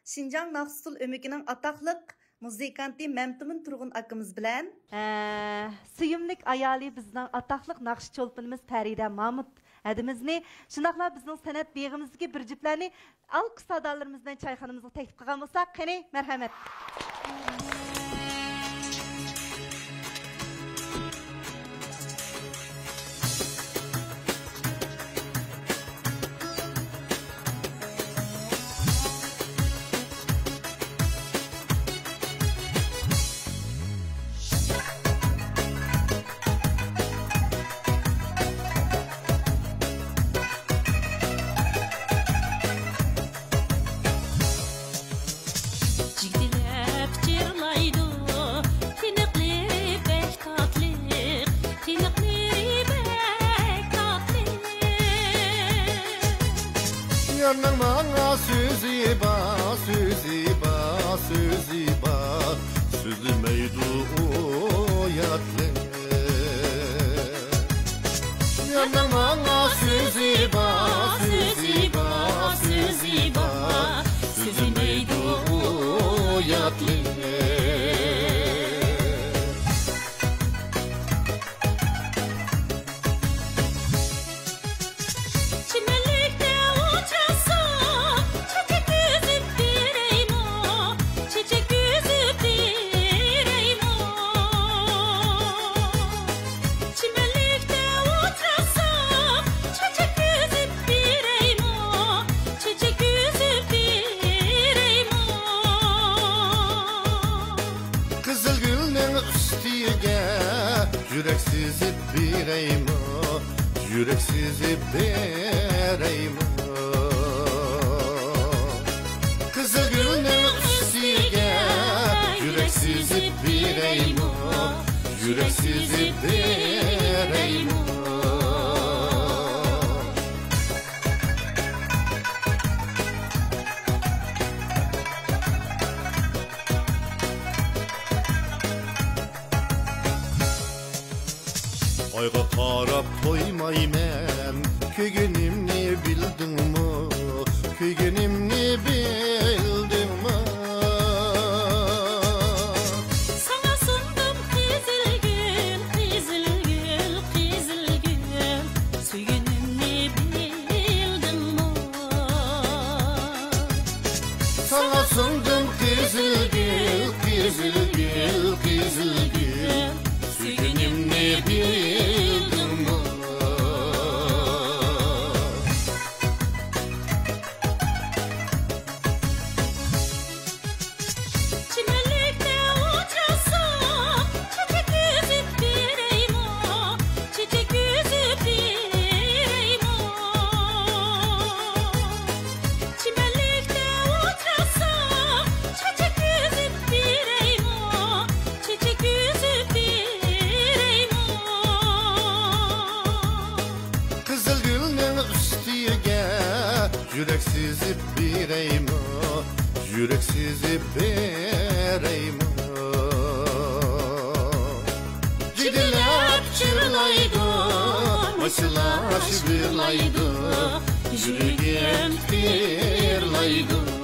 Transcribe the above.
Şinjan Naqsul Ömükining ataqlıq muzikanti Məmtumun Turğun akımız bilan suyumlik ayali bizning ataqlıq naqsh çolpunimiz Farida Mahmud adimizni shunaqla bizning san'at beg'imizdagi bir jiplarni alqış sadalarimizdan çayxonamizga taklif qilgan bo'lsak, qani marhamat. Yandan bana sözü ba, sözü ba, sözü ba, sözü meydu oyatlı. Yandan bana sözü ba, sözü ba, sözü ba, sözü meydu oyatlı. Yüreksiz bireyim o, yüreksiz bireyim o. Kızıl gülün üstüge, yüreksiz bireyim o, yüreksiz bireyim o. Ayga qarab qo'ymayman, kuyganimni bildingmi, kuyganimni bildingmi? Sana sundum qizil gul, qizil gul, qizil gul, suyganimni bildingmi? Sana sundum qizil gul, qizil gul, qizil gul, suyganimni bildingmi? Yüreksiz bireyim o, yüreksiz bireyim o. Gidilip çırlaydı, başılaş birlaydı, yüreğim tirlaydı.